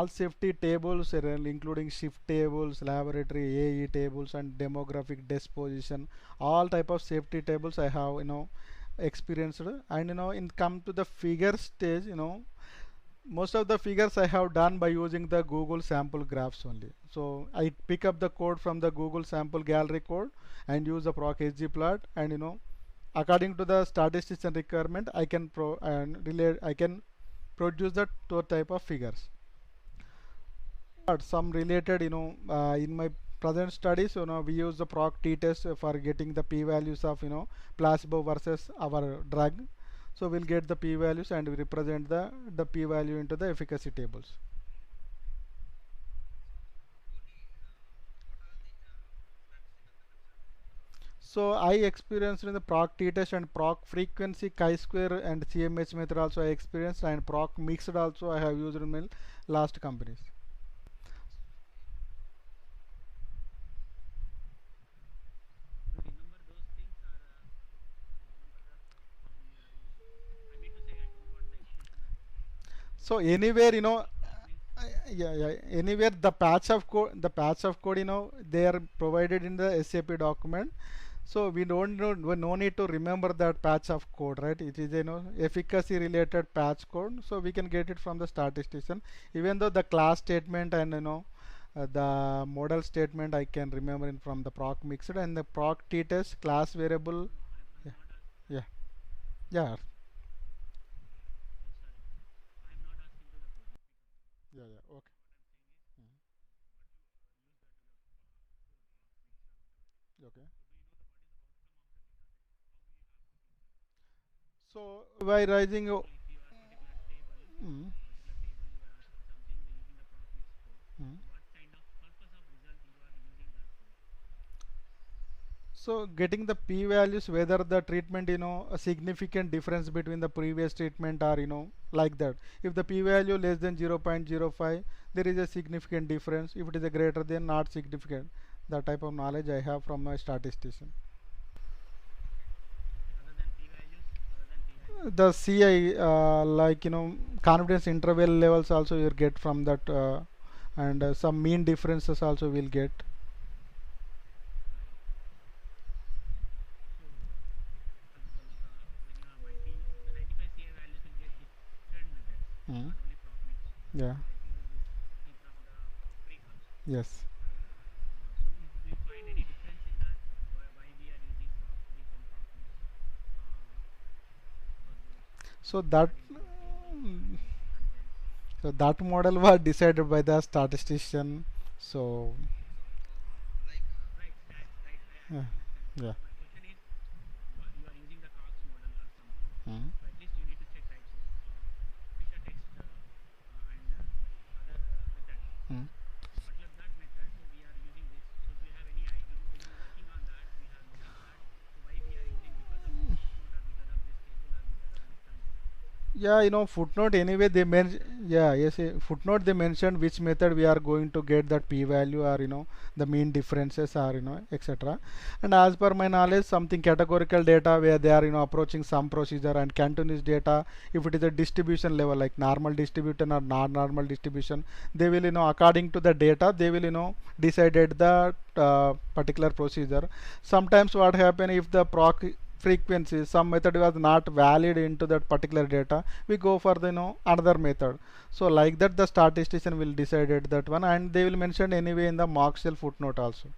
all safety tables, including shift tables, laboratory AE tables, and demographic disposition, all type of safety tables I have experienced. And in come to the figure stage, most of the figures I have done by using the Google sample graphs only. So I pick up the code from the Google sample gallery code and use the proc ggplot, and according to the statistician requirement, I can produce the two type of figures. But some related, in my present studies, we use the proc t-test for getting the p-values of placebo versus our drug. So we'll get the p-values and we represent the p-value into the efficacy tables. So I experienced in the proc t-test and proc frequency chi-square and CMH method also I experienced, and proc mixed also I have used in my last companies. So anywhere yeah, anywhere the patch of code they are provided in the SAP document, so we no need to remember that patch of code, right? It is efficacy related patch code, so we can get it from the statistician. Even though the class statement and the model statement I can remember in from the proc mixed and the proc t-test class variable. Yeah, yeah, yeah, yeah, yeah. Okay. Mhm. Okay. So by rising, mm, mm. So getting the p-values, whether the treatment, a significant difference between the previous treatment or, like that. If the p-value less than 0.05, there is a significant difference. If it is a greater than, not significant. That type of knowledge I have from my statistician. The CI, like, confidence interval levels also you get from that, and some mean differences also will get. Mm. Yeah. Yes. So that so that model was decided by the statistician. So yeah, yeah. Mm. Mm. Yeah, footnote anyway they yeah, yes, footnote they mentioned which method we are going to get that p-value, or the mean differences, or etc. And as per my knowledge, something categorical data where they are approaching some procedure, and continuous data, if it is a distribution level like normal distribution or non-normal distribution, they will according to the data they will decided the particular procedure. Sometimes what happen, if the proc frequency some method was not valid into that particular data, we go for the another method. So like that the statistician will decide it that one, and they will mention anyway in the mark cell footnote also.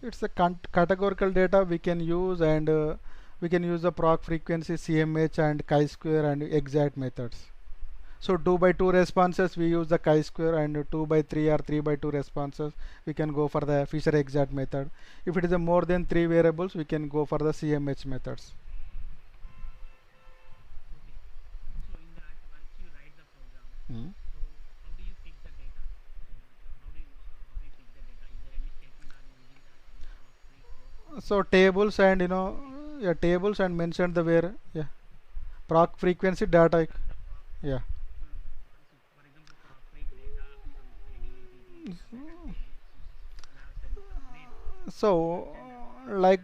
It's a categorical data we can use, and we can use the proc frequency, CMH, and chi-square and exact methods. So 2 by 2 responses we use the chi-square, and 2 by 3 or 3 by 2 responses we can go for the Fisher exact method. If it is a more than 3 variables, we can go for the CMH methods. Mm. So tables and yeah, tables and mentioned the where, yeah, proc frequency data, yeah. So like,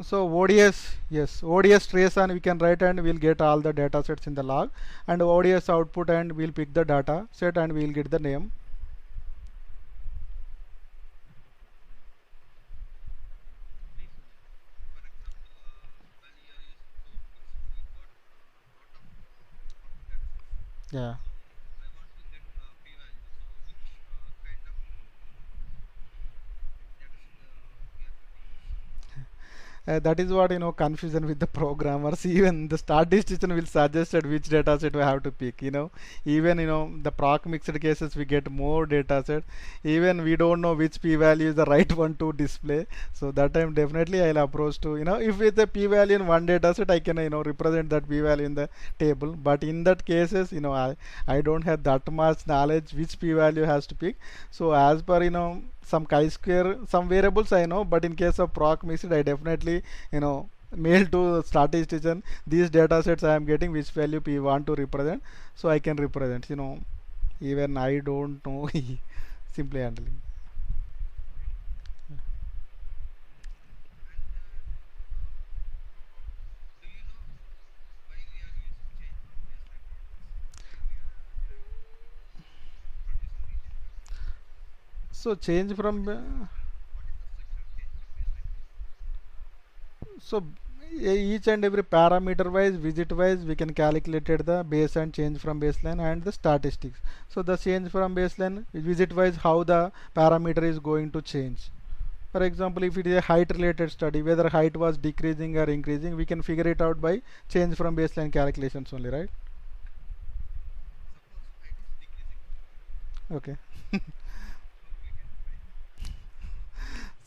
so ODS, yes, ODS trace, and we can write and we'll get all the data sets in the log, and ODS output, and we'll pick the data set and we'll get the name. Yeah. That is what, confusion with the programmers. Even the statistician will suggest at which data set we have to pick. Even the proc mixed cases we get more data set. Even we don't know which p-value is the right one to display. So that time definitely I'll approach to, if it's a p-value in one data set, I can represent that p-value in the table. But in that cases, I don't have that much knowledge which p-value has to pick. So as per some chi-square, some variables I know, but in case of proc mixed, I definitely mail to statistician these data sets I am getting, which value p want to represent, so I can represent. Even I don't know simply handling. So change from so each and every parameter wise, visit wise, we can calculate it the base and change from baseline and the statistics. So the change from baseline, visit wise, how the parameter is going to change. For example, if it is a height related study, whether height was decreasing or increasing, we can figure it out by change from baseline calculations only, right? Okay.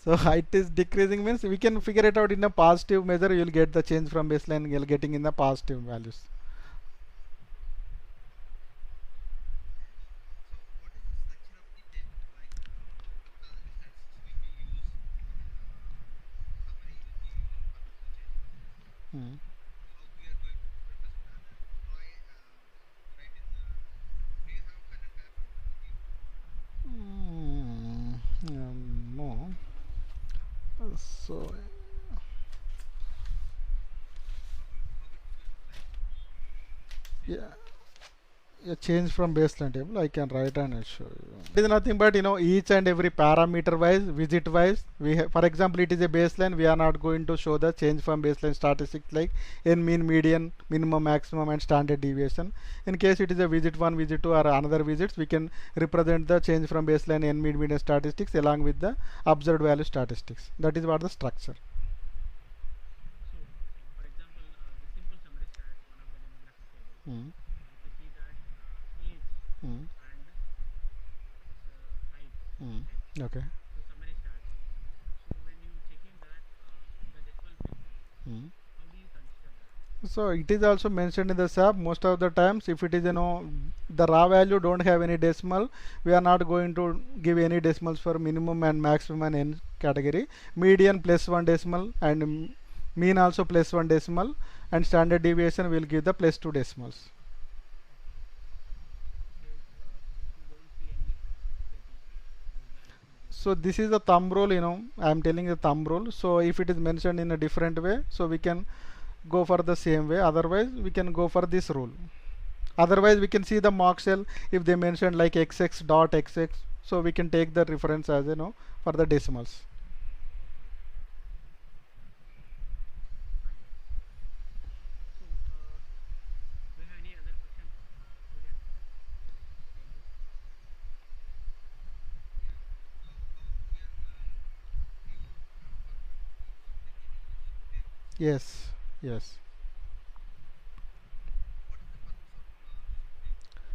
So height is decreasing means we can figure it out in a positive measure. You'll get the change from baseline. You'll getting in the positive values. Hmm. No. So yeah. A change from baseline table I can write and I'll show you. It is nothing but each and every parameter wise, visit wise, we have, for example, it is a baseline, we are not going to show the change from baseline statistics like in mean, median, minimum, maximum, and standard deviation. In case it is a visit 1, visit 2, or another visits, we can represent the change from baseline n mean, median statistics along with the observed value statistics. That is what the structure. Mm. Mm. Mm. Okay. Mm. So it is also mentioned in the SAP most of the times. If it is the raw value don't have any decimal, we are not going to give any decimals for minimum and maximum and n category. Median plus one decimal, and mean also plus one decimal, and standard deviation will give the plus two decimals. So this is the thumb rule, I am telling the thumb rule. So if it is mentioned in a different way, so we can go for the same way, otherwise we can go for this rule. Otherwise we can see the mock cell, if they mention like xx dot xx, so we can take the reference as for the decimals. Yes, yes.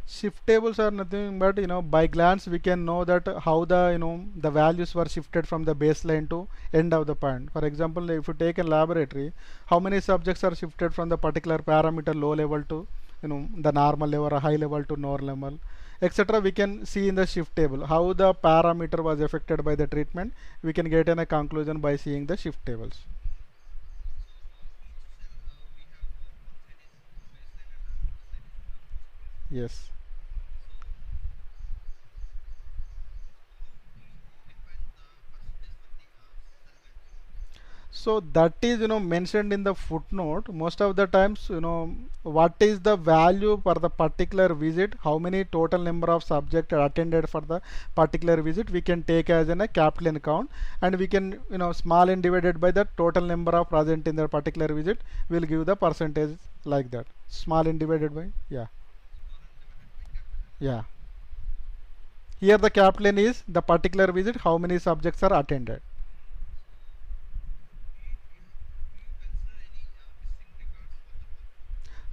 Shift tables are nothing but by glance we can know that how the the values were shifted from the baseline to end of the point. For example, if you take a laboratory, how many subjects are shifted from the particular parameter low level to the normal level or high level to normal, etc. We can see in the shift table how the parameter was affected by the treatment. We can get in a conclusion by seeing the shift tables. Yes. So that is, mentioned in the footnote. Most of the times, what is the value for the particular visit, how many total number of subjects are attended for the particular visit, we can take as a capital N count, and we can, small n divided by the total number of present in the particular visit will give the percentage like that. Small n divided by, yeah, yeah. Here the capital N is the particular visit, how many subjects are attended.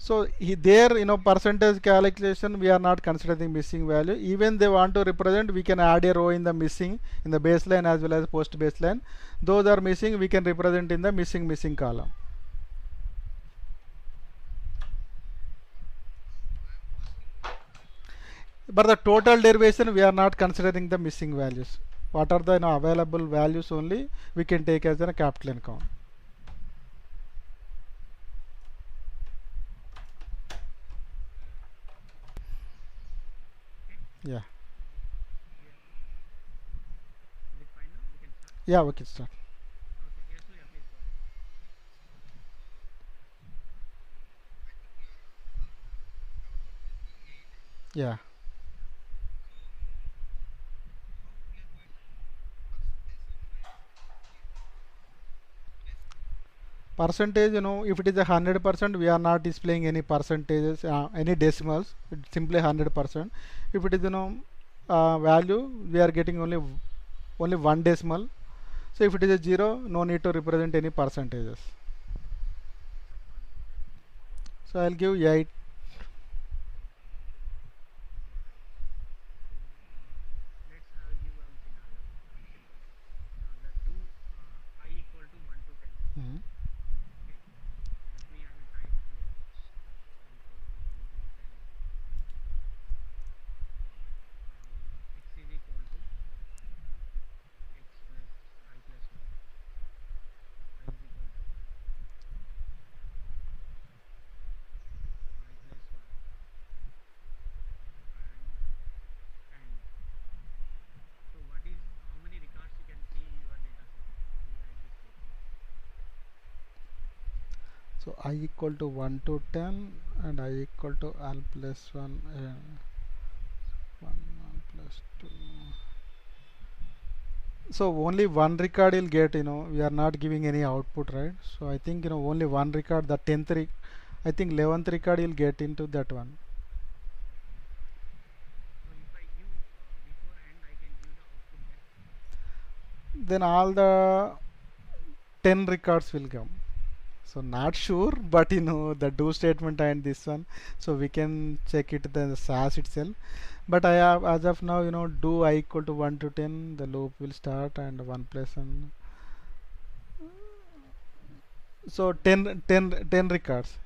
So there, percentage calculation, we are not considering missing value. Even they want to represent, we can add a row in the missing in the baseline as well as post baseline. Those are missing, we can represent in the missing column. But the total derivation, we are not considering the missing values. What are the available values only we can take as a capital N count. Yeah. Yeah, we can start. Yeah. Percentage, if it is 100%, we are not displaying any percentages, any decimals. It's simply 100%. If it is, value, we are getting only one decimal. So if it is a 0, no need to represent any percentages. So I'll give 8. Mhm. So I equal to 1 to 10 and I equal to L plus 1, 1 plus 2. So only one record you'll get, we are not giving any output, right? So I think, only one record, the 10th, I think 11th record you'll get into that one. Then all the 10 records will come. So not sure, but the do statement and this one, so we can check it the SAS itself. But I have, as of now, do I equal to 1 to 10, the loop will start, and 1 plus 1. So 10 records.